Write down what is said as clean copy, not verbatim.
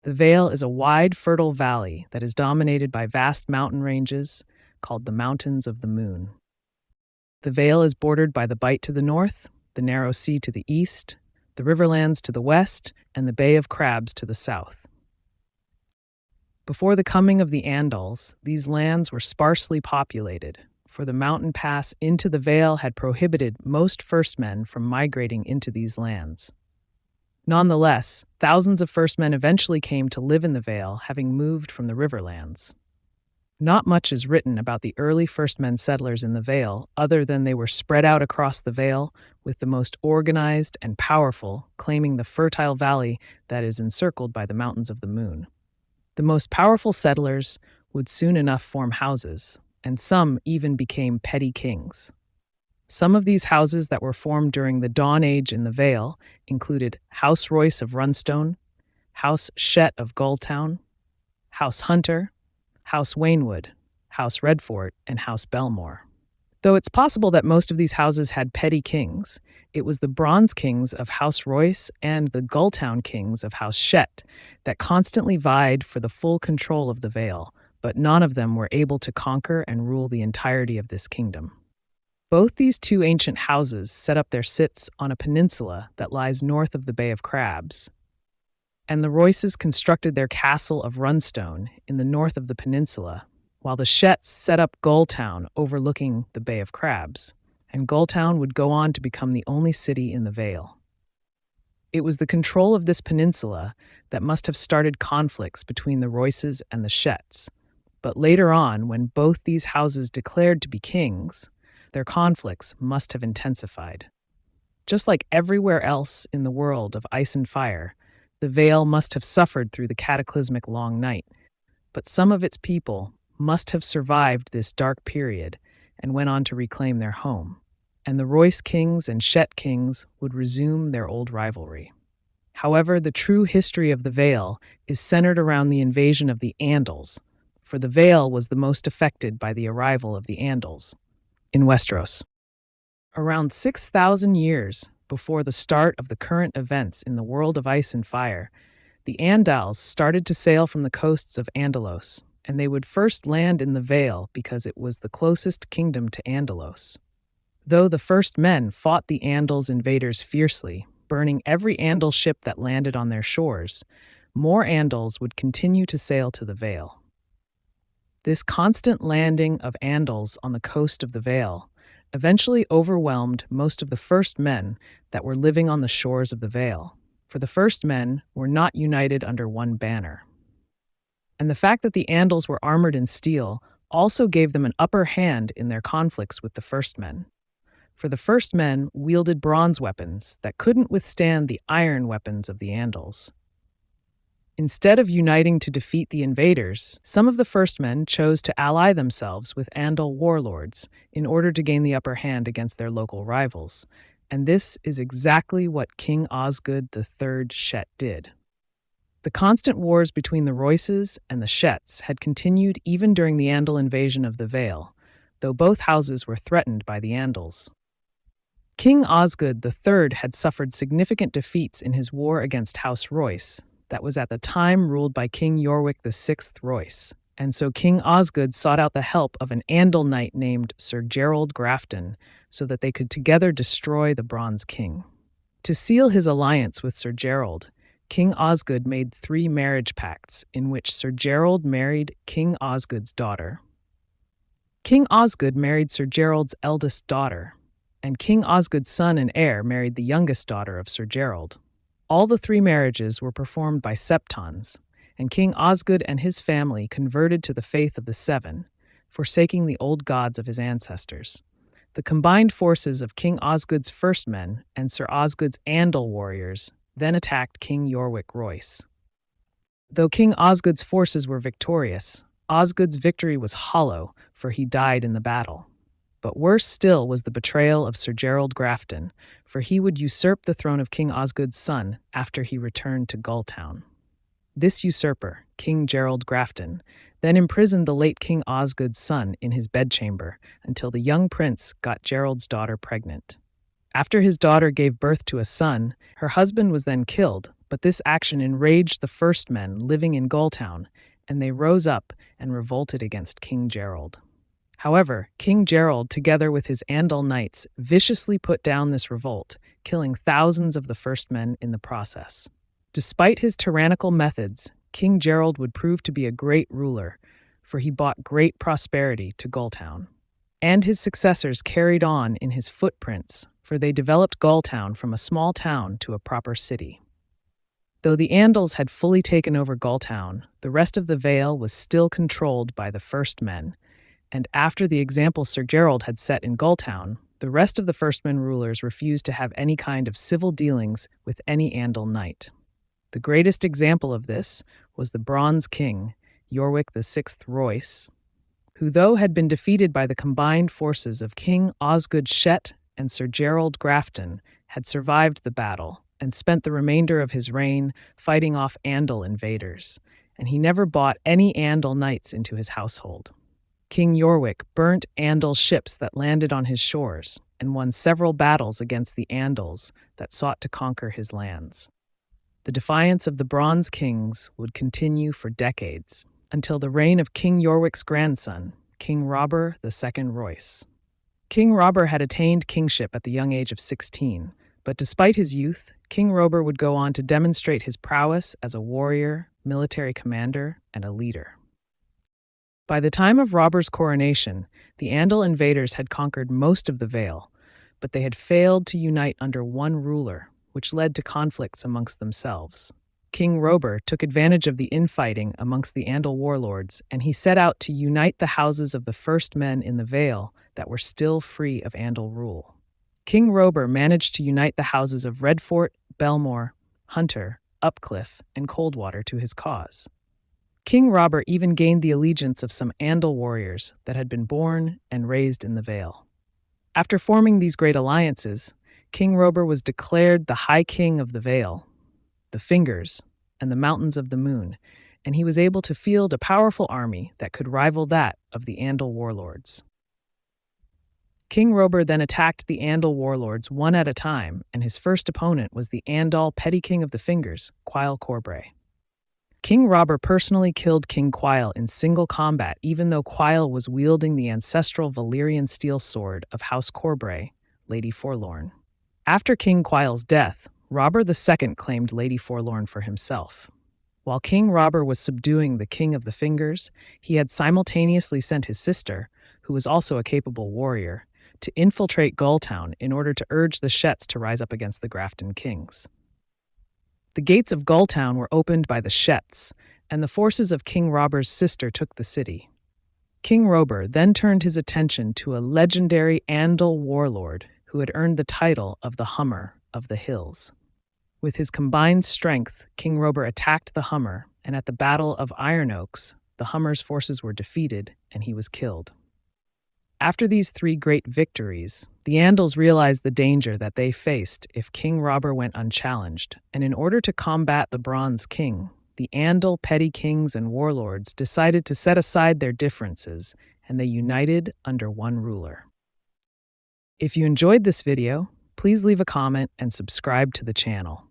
The Vale is a wide, fertile valley that is dominated by vast mountain ranges called the Mountains of the Moon. The Vale is bordered by the Bight to the north, the Narrow Sea to the east, the Riverlands to the west, and the Bay of Crabs to the south. Before the coming of the Andals, these lands were sparsely populated, for the mountain pass into the Vale had prohibited most first men from migrating into these lands. Nonetheless, thousands of first men eventually came to live in the Vale, having moved from the Riverlands. Not much is written about the early first men settlers in the Vale, other than they were spread out across the Vale, with the most organized and powerful claiming the fertile valley that is encircled by the Mountains of the Moon. The most powerful settlers would soon enough form houses, and some even became petty kings. Some of these houses that were formed during the Dawn Age in the Vale included House Royce of Runstone, House Shett of Gulltown, House Hunter, House Wainwood, House Redfort, and House Belmore. Though it's possible that most of these houses had petty kings, it was the Bronze Kings of House Royce and the Gulltown Kings of House Shett that constantly vied for the full control of the Vale, but none of them were able to conquer and rule the entirety of this kingdom. Both these two ancient houses set up their sits on a peninsula that lies north of the Bay of Crabs, and the Royces constructed their castle of Runstone in the north of the peninsula, while the Shetts set up Gulltown overlooking the Bay of Crabs, and Gulltown would go on to become the only city in the Vale. It was the control of this peninsula that must have started conflicts between the Royces and the Shetts, but later on, when both these houses declared to be kings, their conflicts must have intensified. Just like everywhere else in the world of ice and fire, the Vale must have suffered through the cataclysmic long night, but some of its people must have survived this dark period and went on to reclaim their home, and the Royce kings and Shett kings would resume their old rivalry. However, the true history of the Vale is centered around the invasion of the Andals, for the Vale was the most affected by the arrival of the Andals in Westeros. Around 6,000 years before the start of the current events in the world of ice and fire, the Andals started to sail from the coasts of Andalos, and they would first land in the Vale because it was the closest kingdom to Andalos. Though the first men fought the Andals invaders fiercely, burning every Andal ship that landed on their shores, more Andals would continue to sail to the Vale. This constant landing of Andals on the coast of the Vale eventually overwhelmed most of the first men that were living on the shores of the Vale, for the first men were not united under one banner. And the fact that the Andals were armored in steel also gave them an upper hand in their conflicts with the first men, for the first men wielded bronze weapons that couldn't withstand the iron weapons of the Andals. Instead of uniting to defeat the invaders, some of the first men chose to ally themselves with Andal warlords in order to gain the upper hand against their local rivals, and this is exactly what King Osgood III Shett did. The constant wars between the Royces and the Shetts had continued even during the Andal invasion of the Vale, though both houses were threatened by the Andals. King Osgood III had suffered significant defeats in his war against House Royce, that was at the time ruled by King Yorwick VI Royce, and so King Osgood sought out the help of an Andal knight named Sir Gerald Grafton so that they could together destroy the Bronze King. To seal his alliance with Sir Gerald, King Osgood made 3 marriage pacts in which Sir Gerald married King Osgood's daughter. King Osgood married Sir Gerald's eldest daughter, and King Osgood's son and heir married the youngest daughter of Sir Gerald. All the 3 marriages were performed by septons, and King Osgood and his family converted to the faith of the Seven, forsaking the old gods of his ancestors. The combined forces of King Osgood's first men and Sir Osgood's Andal warriors then attacked King Yorwick Royce. Though King Osgood's forces were victorious, Osgood's victory was hollow, for he died in the battle. But worse still was the betrayal of Sir Gerald Grafton, for he would usurp the throne of King Osgood's son after he returned to Gulltown. This usurper, King Gerald Grafton, then imprisoned the late King Osgood's son in his bedchamber until the young prince got Gerald's daughter pregnant. After his daughter gave birth to a son, her husband was then killed, but this action enraged the first men living in Gulltown, and they rose up and revolted against King Gerald. However, King Gerald, together with his Andal knights, viciously put down this revolt, killing thousands of the first men in the process. Despite his tyrannical methods, King Gerald would prove to be a great ruler, for he brought great prosperity to Gulltown. And his successors carried on in his footprints, for they developed Gulltown from a small town to a proper city. Though the Andals had fully taken over Gulltown, the rest of the Vale was still controlled by the first men, and after the example Sir Gerald had set in Gulltown, the rest of the First Men rulers refused to have any kind of civil dealings with any Andal knight. The greatest example of this was the Bronze King, Yorwick VI Royce, who, though had been defeated by the combined forces of King Osgood Shett and Sir Gerald Grafton, had survived the battle and spent the remainder of his reign fighting off Andal invaders, and he never brought any Andal knights into his household. King Yorwick burnt Andal ships that landed on his shores and won several battles against the Andals that sought to conquer his lands. The defiance of the Bronze Kings would continue for decades, until the reign of King Yorwick's grandson, King Robert II Royce. King Robert had attained kingship at the young age of 16, but despite his youth, King Robert would go on to demonstrate his prowess as a warrior, military commander, and a leader. By the time of Robert's coronation, the Andal invaders had conquered most of the Vale, but they had failed to unite under one ruler, which led to conflicts amongst themselves. King Robert took advantage of the infighting amongst the Andal warlords, and he set out to unite the houses of the first men in the Vale that were still free of Andal rule. King Robert managed to unite the houses of Redfort, Belmore, Hunter, Upcliff, and Coldwater to his cause. King Robert even gained the allegiance of some Andal warriors that had been born and raised in the Vale. After forming these great alliances, King Robert was declared the High King of the Vale, the Fingers, and the Mountains of the Moon, and he was able to field a powerful army that could rival that of the Andal warlords. King Robert then attacked the Andal warlords one at a time, and his first opponent was the Andal Petty King of the Fingers, Quile Corbray. King Robert personally killed King Quile in single combat, even though Quile was wielding the ancestral Valyrian steel sword of House Corbray, Lady Forlorn. After King Quile's death, Robert II claimed Lady Forlorn for himself. While King Robert was subduing the King of the Fingers, he had simultaneously sent his sister, who was also a capable warrior, to infiltrate Gulltown in order to urge the Shetts to rise up against the Grafton Kings. The gates of Gulltown were opened by the Shetts, and the forces of King Robert's sister took the city. King Robert then turned his attention to a legendary Andal warlord who had earned the title of the Hummer of the Hills. With his combined strength, King Robert attacked the Hummer, and at the Battle of Iron Oaks, the Hummer's forces were defeated and he was killed. After these three great victories, the Andals realized the danger that they faced if King Robert went unchallenged, and in order to combat the Bronze King, the Andal petty kings and warlords decided to set aside their differences, and they united under one ruler. If you enjoyed this video, please leave a comment and subscribe to the channel.